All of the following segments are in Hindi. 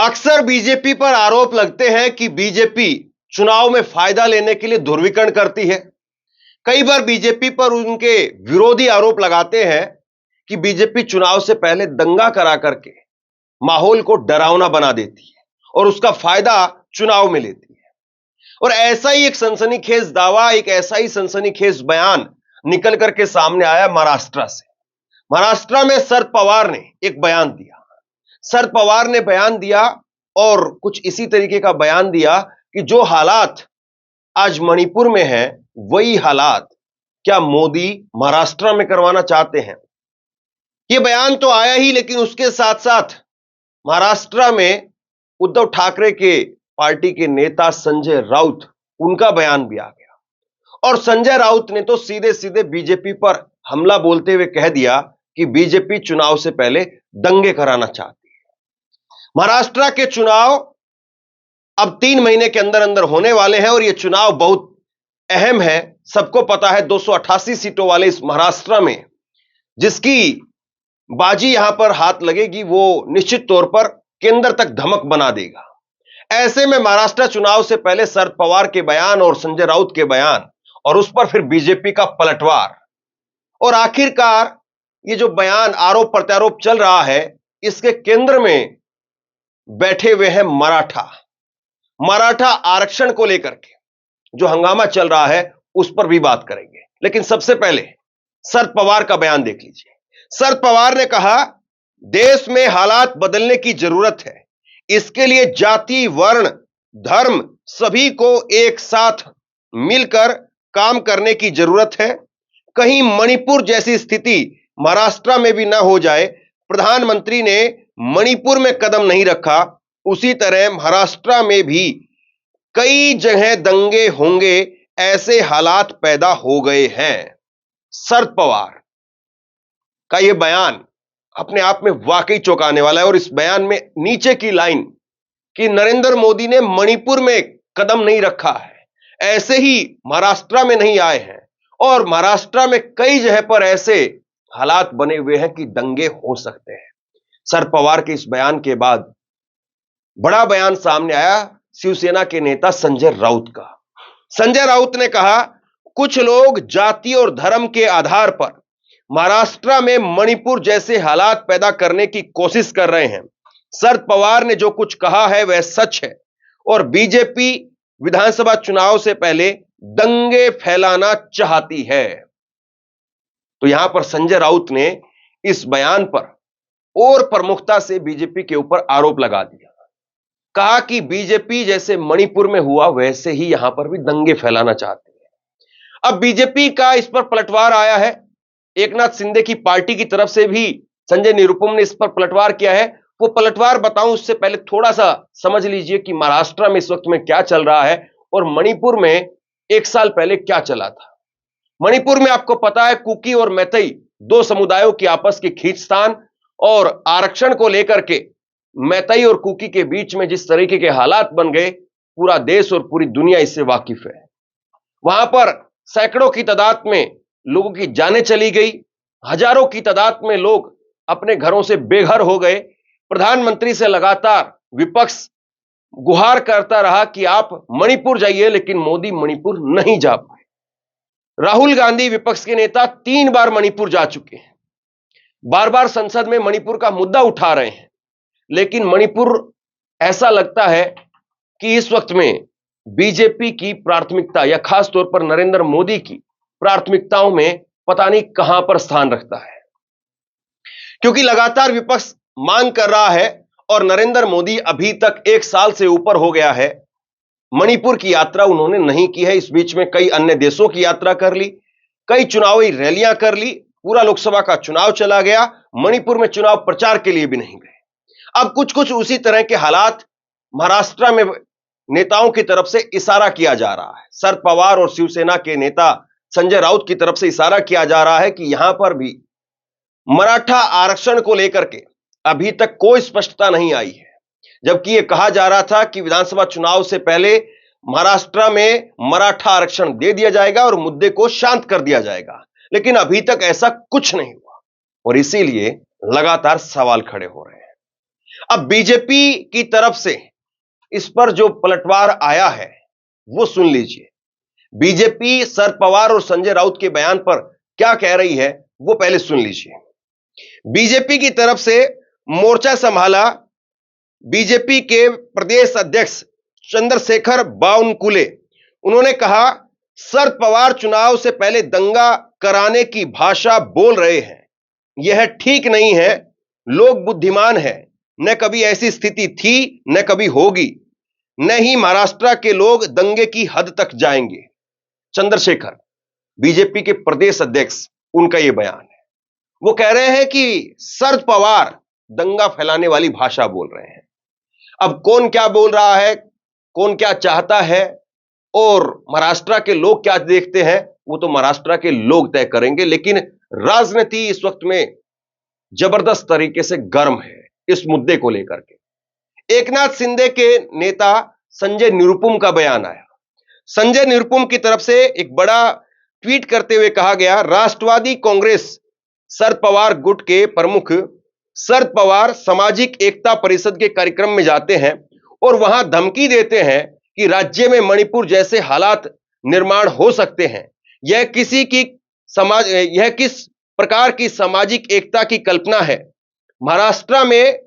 अक्सर बीजेपी पर आरोप लगते हैं कि बीजेपी चुनाव में फायदा लेने के लिए ध्रुवीकरण करती है। कई बार बीजेपी पर उनके विरोधी आरोप लगाते हैं कि बीजेपी चुनाव से पहले दंगा करा करके माहौल को डरावना बना देती है और उसका फायदा चुनाव में लेती है। और ऐसा ही एक सनसनीखेज दावा, एक ऐसा ही सनसनीखेज बयान निकल करके सामने आया महाराष्ट्र से। महाराष्ट्र में शरद पवार ने एक बयान दिया। शरद पवार ने बयान दिया और कुछ इसी तरीके का बयान दिया कि जो हालात आज मणिपुर में हैं, वही हालात क्या मोदी महाराष्ट्र में करवाना चाहते हैं। यह बयान तो आया ही, लेकिन उसके साथ साथ महाराष्ट्र में उद्धव ठाकरे के पार्टी के नेता संजय राउत, उनका बयान भी आ गया। और संजय राउत ने तो सीधे सीधे बीजेपी पर हमला बोलते हुए कह दिया कि बीजेपी चुनाव से पहले दंगे कराना चाहती है। महाराष्ट्र के चुनाव अब 3 महीने के अंदर अंदर होने वाले हैं और यह चुनाव बहुत अहम है। सबको पता है 288 सीटों वाले इस महाराष्ट्र में जिसकी बाजी यहां पर हाथ लगेगी, वो निश्चित तौर पर केंद्र तक धमक बना देगा। ऐसे में महाराष्ट्र चुनाव से पहले शरद पवार के बयान और संजय राउत के बयान और उस पर फिर बीजेपी का पलटवार, और आखिरकार ये जो बयान आरोप प्रत्यारोप चल रहा है, इसके केंद्र में बैठे हुए हैं मराठा आरक्षण को लेकर के जो हंगामा चल रहा है, उस पर भी बात करेंगे। लेकिन सबसे पहले शरद पवार का बयान देख लीजिए। शरद पवार ने कहा, देश में हालात बदलने की जरूरत है। इसके लिए जाति, वर्ण, धर्म सभी को एक साथ मिलकर काम करने की जरूरत है। कहीं मणिपुर जैसी स्थिति महाराष्ट्र में भी ना हो जाए। प्रधानमंत्री ने मणिपुर में कदम नहीं रखा, उसी तरह महाराष्ट्र में भी कई जगह दंगे होंगे, ऐसे हालात पैदा हो गए हैं। शरद पवार का यह बयान अपने आप में वाकई चौंकाने वाला है। और इस बयान में नीचे की लाइन कि नरेंद्र मोदी ने मणिपुर में कदम नहीं रखा है, ऐसे ही महाराष्ट्र में नहीं आए हैं और महाराष्ट्र में कई जगह पर ऐसे हालात बने हुए हैं कि दंगे हो सकते हैं। शरद पवार के इस बयान के बाद बड़ा बयान सामने आया शिवसेना के नेता संजय राउत का। संजय राउत ने कहा, कुछ लोग जाति और धर्म के आधार पर महाराष्ट्र में मणिपुर जैसे हालात पैदा करने की कोशिश कर रहे हैं। शरद पवार ने जो कुछ कहा है वह सच है और बीजेपी विधानसभा चुनाव से पहले दंगे फैलाना चाहती है। तो यहां पर संजय राउत ने इस बयान पर और प्रमुखता से बीजेपी के ऊपर आरोप लगा दिया। कहा कि बीजेपी जैसे मणिपुर में हुआ वैसे ही यहां पर भी दंगे फैलाना चाहती है। अब बीजेपी का इस पर पलटवार आया है। एकनाथ शिंदे की पार्टी की तरफ से भी संजय निरुपम ने इस पर पलटवार किया है। वो पलटवार बताऊं उससे पहले थोड़ा सा समझ लीजिए कि महाराष्ट्र में इस वक्त में क्या चल रहा है और मणिपुर में 1 साल पहले क्या चला था। मणिपुर में आपको पता है कुकी और मैतेई, 2 समुदायों की आपस की खींचतान और आरक्षण को लेकर के मैतेई और कुकी के बीच में जिस तरीके के हालात बन गए, पूरा देश और पूरी दुनिया इससे वाकिफ है। वहां पर सैकड़ों की तादाद में लोगों की जानें चली गई, हजारों की तादाद में लोग अपने घरों से बेघर हो गए। प्रधानमंत्री से लगातार विपक्ष गुहार करता रहा कि आप मणिपुर जाइए, लेकिन मोदी मणिपुर नहीं जा पाए। राहुल गांधी विपक्ष के नेता 3 बार मणिपुर जा चुके हैं, बार बार संसद में मणिपुर का मुद्दा उठा रहे हैं, लेकिन मणिपुर ऐसा लगता है कि इस वक्त में बीजेपी की प्राथमिकता या खास तौर पर नरेंद्र मोदी की प्राथमिकताओं में पता नहीं कहां पर स्थान रखता है, क्योंकि लगातार विपक्ष मांग कर रहा है और नरेंद्र मोदी अभी तक 1 साल से ऊपर हो गया है, मणिपुर की यात्रा उन्होंने नहीं की है। इस बीच में कई अन्य देशों की यात्रा कर ली, कई चुनावी रैलियां कर ली, पूरा लोकसभा का चुनाव चला गया, मणिपुर में चुनाव प्रचार के लिए भी नहीं गए। अब कुछ उसी तरह के हालात महाराष्ट्र में नेताओं की तरफ से इशारा किया जा रहा है। शरद पवार और शिवसेना के नेता संजय राउत की तरफ से इशारा किया जा रहा है कि यहां पर भी मराठा आरक्षण को लेकर के अभी तक कोई स्पष्टता नहीं आई है, जबकि यह कहा जा रहा था कि विधानसभा चुनाव से पहले महाराष्ट्र में मराठा आरक्षण दे दिया जाएगा और मुद्दे को शांत कर दिया जाएगा, लेकिन अभी तक ऐसा कुछ नहीं हुआ और इसीलिए लगातार सवाल खड़े हो रहे हैं। अब बीजेपी की तरफ से इस पर जो पलटवार आया है वो सुन लीजिए। बीजेपी शरद पवार और संजय राउत के बयान पर क्या कह रही है वो पहले सुन लीजिए। बीजेपी की तरफ से मोर्चा संभाला बीजेपी के प्रदेश अध्यक्ष चंद्रशेखर बावनकुले। उन्होंने कहा, शरद पवार चुनाव से पहले दंगा कराने की भाषा बोल रहे हैं, यह ठीक नहीं है। लोग बुद्धिमान है, न कभी ऐसी स्थिति थी न कभी होगी, न ही महाराष्ट्र के लोग दंगे की हद तक जाएंगे। चंद्रशेखर बीजेपी के प्रदेश अध्यक्ष, उनका यह बयान है। वो कह रहे हैं कि शरद पवार दंगा फैलाने वाली भाषा बोल रहे हैं। अब कौन क्या बोल रहा है, कौन क्या चाहता है और महाराष्ट्र के लोग क्या देखते हैं, वो तो महाराष्ट्र के लोग तय करेंगे। लेकिन राजनीति इस वक्त में जबरदस्त तरीके से गर्म है इस मुद्दे को लेकर के। एकनाथ शिंदे के नेता संजय निरुपम का बयान आया। संजय निरुपम की तरफ से एक बड़ा ट्वीट करते हुए कहा गया, राष्ट्रवादी कांग्रेस शरद पवार गुट के प्रमुख शरद पवार सामाजिक एकता परिषद के कार्यक्रम में जाते हैं और वहां धमकी देते हैं कि राज्य में मणिपुर जैसे हालात निर्माण हो सकते हैं। यह किस प्रकार की सामाजिक एकता की कल्पना है। महाराष्ट्र में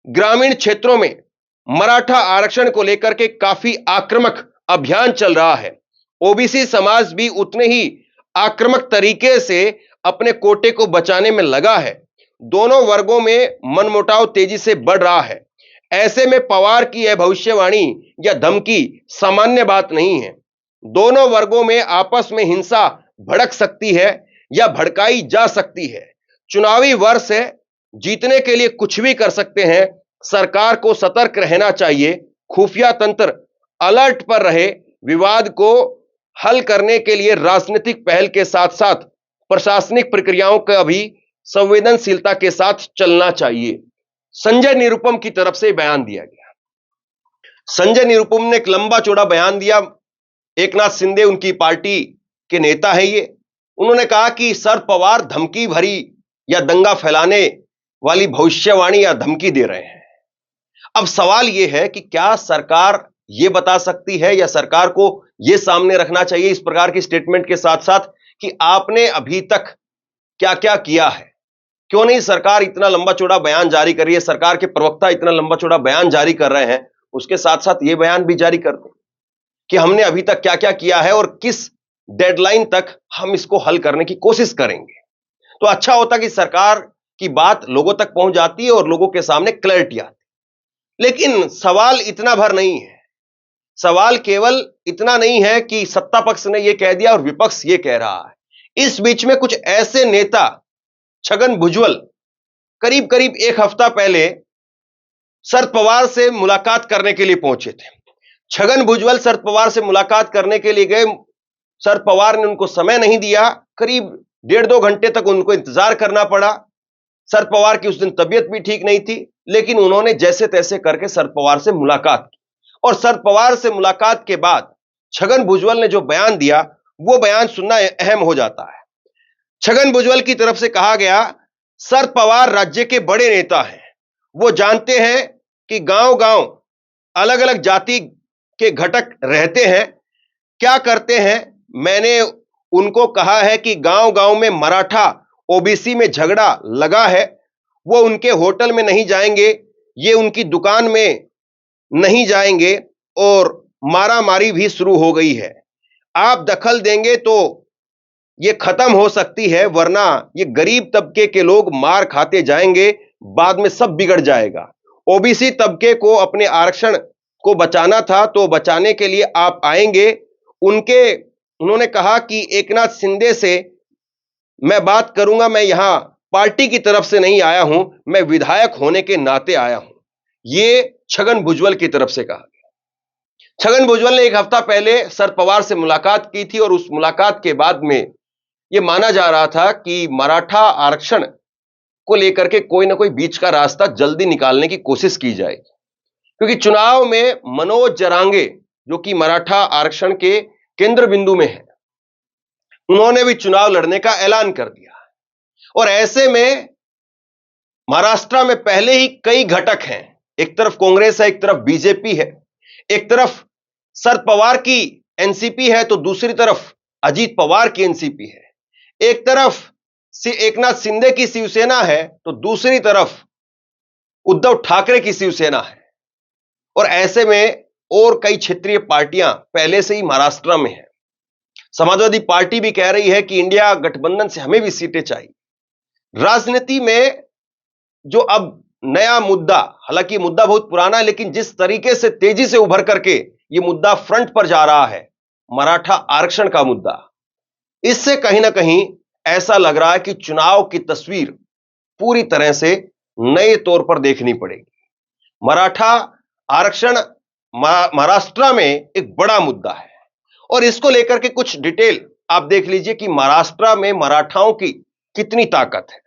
ग्रामीण क्षेत्रों में मराठा आरक्षण को लेकर के काफी आक्रामक अभियान चल रहा है। ओबीसी समाज भी उतने ही आक्रामक तरीके से अपने कोटे को बचाने में लगा है। दोनों वर्गों में मनमुटाव तेजी से बढ़ रहा है। ऐसे में पवार की यह भविष्यवाणी या धमकी सामान्य बात नहीं है। दोनों वर्गों में आपस में हिंसा भड़क सकती है या भड़काई जा सकती है। चुनावी वर्ष है, जीतने के लिए कुछ भी कर सकते हैं। सरकार को सतर्क रहना चाहिए, खुफिया तंत्र अलर्ट पर रहे। विवाद को हल करने के लिए राजनीतिक पहल के साथ साथ प्रशासनिक प्रक्रियाओं का भी संवेदनशीलता के साथ चलना चाहिए। संजय निरुपम की तरफ से बयान दिया गया। संजय निरुपम ने एक लंबा चौड़ा बयान दिया। एकनाथ शिंदे उनकी पार्टी के नेता है ये। उन्होंने कहा कि शरद पवार धमकी भरी या दंगा फैलाने वाली भविष्यवाणी या धमकी दे रहे हैं। अब सवाल यह है कि क्या सरकार यह बता सकती है या सरकार को यह सामने रखना चाहिए इस प्रकार की स्टेटमेंट के साथ साथ कि आपने अभी तक क्या क्या किया है। क्यों नहीं सरकार इतना लंबा चौड़ा बयान जारी कर रही है, सरकार के प्रवक्ता इतना लंबा चौड़ा बयान जारी कर रहे हैं, उसके साथ साथ यह बयान भी जारी कर दें कि हमने अभी तक क्या क्या किया है और किस डेडलाइन तक हम इसको हल करने की कोशिश करेंगे। तो अच्छा होता कि सरकार की बात लोगों तक पहुंच जाती है और लोगों के सामने क्लैरिटी आती। लेकिन सवाल इतना भर नहीं है। सवाल केवल इतना नहीं है कि सत्ता पक्ष ने यह कह दिया और विपक्ष यह कह रहा है। इस बीच में कुछ ऐसे नेता, छगन भुजबल करीब करीब एक हफ्ता पहले शरद पवार से मुलाकात करने के लिए पहुंचे थे। छगन भुजबल शरद पवार से मुलाकात करने के लिए गए। शरद पवार ने उनको समय नहीं दिया। करीब 1.5-2 घंटे तक उनको इंतजार करना पड़ा। शरद पवार की उस दिन तबीयत भी ठीक नहीं थी, लेकिन उन्होंने जैसे तैसे करके शरद पवार से मुलाकात की और शरद पवार से मुलाकात के बाद छगन भुजबल ने जो बयान दिया वो बयान सुनना अहम हो जाता है। छगन भुजबल की तरफ से कहा गया, शरद पवार राज्य के बड़े नेता हैं। वो जानते हैं कि गांव-गांव अलग-अलग जाति के घटक रहते हैं, क्या करते हैं। मैंने उनको कहा है कि गांव-गांव में मराठा ओबीसी में झगड़ा लगा है, वो उनके होटल में नहीं जाएंगे, ये उनकी दुकान में नहीं जाएंगे और मारामारी भी शुरू हो गई है। आप दखल देंगे तो ये खत्म हो सकती है, वरना ये गरीब तबके के लोग मार खाते जाएंगे, बाद में सब बिगड़ जाएगा। ओबीसी तबके को अपने आरक्षण को बचाना था, तो बचाने के लिए आप आएंगे। उन्होंने कहा कि एकनाथ शिंदे से मैं बात करूंगा, मैं यहां पार्टी की तरफ से नहीं आया हूं, मैं विधायक होने के नाते आया हूं। ये छगन भुजबल की तरफ से कहा गया। छगन भुजबल ने एक हफ्ता पहले शरद पवार से मुलाकात की थी और उस मुलाकात के बाद में यह माना जा रहा था कि मराठा आरक्षण को लेकर के कोई ना कोई बीच का रास्ता जल्दी निकालने की कोशिश की जाएगी, क्योंकि चुनाव में मनोज जरांगे, जो कि मराठा आरक्षण के केंद्र बिंदु में है, उन्होंने भी चुनाव लड़ने का ऐलान कर दिया। और ऐसे में महाराष्ट्र में पहले ही कई घटक हैं। एक तरफ कांग्रेस है, एक तरफ बीजेपी है, एक तरफ शरद पवार की एनसीपी है तो दूसरी तरफ अजीत पवार की एनसीपी है। एक तरफ एकनाथ शिंदे की शिवसेना है तो दूसरी तरफ उद्धव ठाकरे की शिवसेना है। और ऐसे में और कई क्षेत्रीय पार्टियां पहले से ही महाराष्ट्र में है। समाजवादी पार्टी भी कह रही है कि इंडिया गठबंधन से हमें भी सीटें चाहिए। राजनीति में जो अब नया मुद्दा, हालांकि मुद्दा बहुत पुराना है, लेकिन जिस तरीके से तेजी से उभर करके यह मुद्दा फ्रंट पर जा रहा है, मराठा आरक्षण का मुद्दा, इससे कहीं ना कहीं ऐसा लग रहा है कि चुनाव की तस्वीर पूरी तरह से नए तौर पर देखनी पड़ेगी। मराठा आरक्षण महाराष्ट्र में एक बड़ा मुद्दा है और इसको लेकर के कुछ डिटेल आप देख लीजिए कि महाराष्ट्र में मराठाओं की कितनी ताकत है।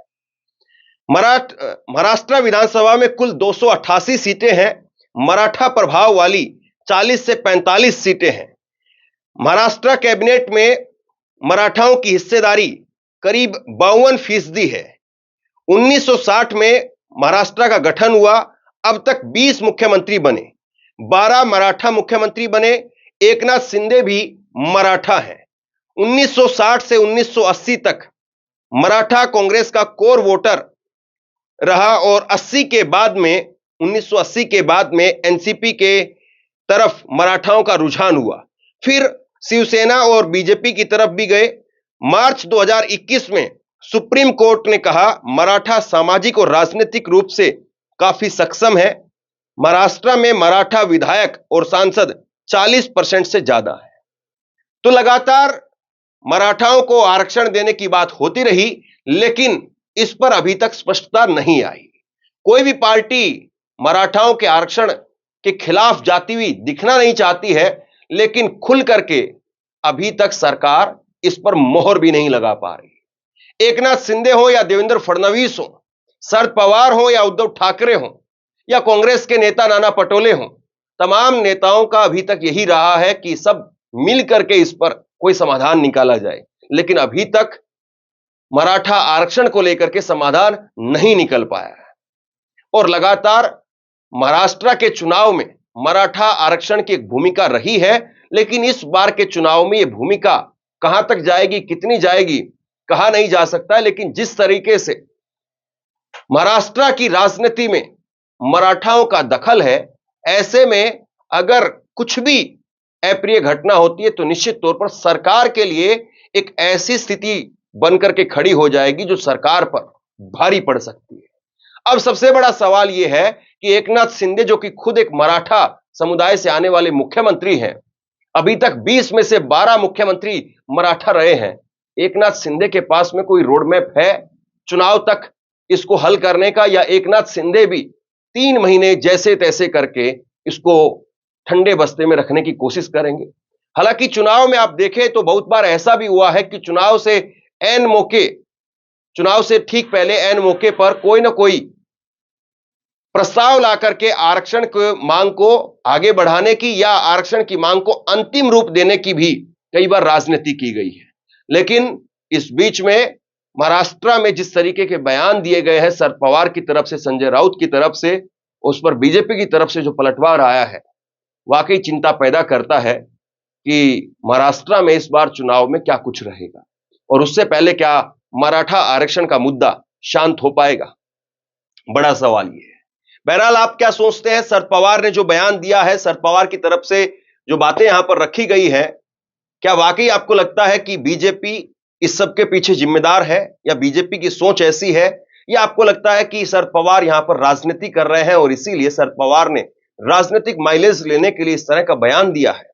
महाराष्ट्र विधानसभा में कुल 288 सीटें हैं। मराठा प्रभाव वाली 40 से 45 सीटें हैं। महाराष्ट्र कैबिनेट में मराठाओं की हिस्सेदारी करीब 52% है। 1960 में महाराष्ट्र का गठन हुआ। अब तक 20 मुख्यमंत्री बने, 12 मराठा मुख्यमंत्री बने। एकनाथ शिंदे भी मराठा हैं। 1960 से 1980 तक मराठा कांग्रेस का कोर वोटर रहा और 1980 के बाद में एनसीपी के तरफ मराठाओं का रुझान हुआ। फिर शिवसेना और बीजेपी की तरफ भी गए। मार्च 2021 में सुप्रीम कोर्ट ने कहा मराठा सामाजिक और राजनीतिक रूप से काफी सक्षम है। महाराष्ट्र में मराठा विधायक और सांसद 40% से ज्यादा है। तो लगातार मराठाओं को आरक्षण देने की बात होती रही, लेकिन इस पर अभी तक स्पष्टता नहीं आई। कोई भी पार्टी मराठाओं के आरक्षण के खिलाफ जाती हुई दिखना नहीं चाहती है, लेकिन खुल करके अभी तक सरकार इस पर मोहर भी नहीं लगा पा रही। एकनाथ शिंदे हो या देवेंद्र फडणवीस हो, शरद पवार हो या उद्धव ठाकरे हो या कांग्रेस के नेता नाना पटोले हो, तमाम नेताओं का अभी तक यही रहा है कि सब मिल करके इस पर कोई समाधान निकाला जाए, लेकिन अभी तक मराठा आरक्षण को लेकर के समाधान नहीं निकल पाया है। और लगातार महाराष्ट्र के चुनाव में मराठा आरक्षण की एक भूमिका रही है, लेकिन इस बार के चुनाव में यह भूमिका कहां तक जाएगी, कितनी जाएगी, कहा नहीं जा सकता। लेकिन जिस तरीके से महाराष्ट्र की राजनीति में मराठाओं का दखल है, ऐसे में अगर कुछ भी अप्रिय घटना होती है तो निश्चित तौर पर सरकार के लिए एक ऐसी स्थिति बनकर के खड़ी हो जाएगी जो सरकार पर भारी पड़ सकती है। अब सबसे बड़ा सवाल यह है कि एकनाथ शिंदे, जो कि खुद एक मराठा समुदाय से आने वाले मुख्यमंत्री हैं, अभी तक 20 में से 12 मुख्यमंत्री मराठा रहे हैं। एकनाथ शिंदे के पास में कोई रोड मैप है चुनाव तक इसको हल करने का, या एकनाथ शिंदे भी 3 महीने जैसे तैसे करके इसको ठंडे बस्ते में रखने की कोशिश करेंगे? हालांकि चुनाव में आप देखें तो बहुत बार ऐसा भी हुआ है कि चुनाव से ठीक पहले एन मौके पर कोई ना कोई प्रस्ताव ला करके आरक्षण की मांग को आगे बढ़ाने की या आरक्षण की मांग को अंतिम रूप देने की भी कई बार राजनीति की गई है। लेकिन इस बीच में महाराष्ट्र में जिस तरीके के बयान दिए गए हैं शरद पवार की तरफ से, संजय राउत की तरफ से, उस पर बीजेपी की तरफ से जो पलटवार आया है, वाकई चिंता पैदा करता है कि महाराष्ट्र में इस बार चुनाव में क्या कुछ रहेगा और उससे पहले क्या मराठा आरक्षण का मुद्दा शांत हो पाएगा? बड़ा सवाल यह है। बहरहाल आप क्या सोचते हैं? शरद पवार ने जो बयान दिया है, शरद पवार की तरफ से जो बातें यहां पर रखी गई है, क्या वाकई आपको लगता है कि बीजेपी इस सब के पीछे जिम्मेदार है, या बीजेपी की सोच ऐसी है, या आपको लगता है कि शरद पवार यहां पर राजनीति कर रहे हैं और इसीलिए शरद पवार ने राजनीतिक माइलेज लेने के लिए इस तरह का बयान दिया है?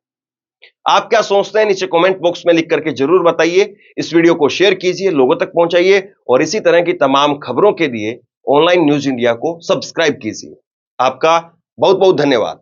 आप क्या सोचते हैं? नीचे कमेंट बॉक्स में लिख करके जरूर बताइए। इस वीडियो को शेयर कीजिए, लोगों तक पहुंचाइए और इसी तरह की तमाम खबरों के लिए ऑनलाइन न्यूज इंडिया को सब्सक्राइब कीजिए। आपका बहुत बहुत धन्यवाद।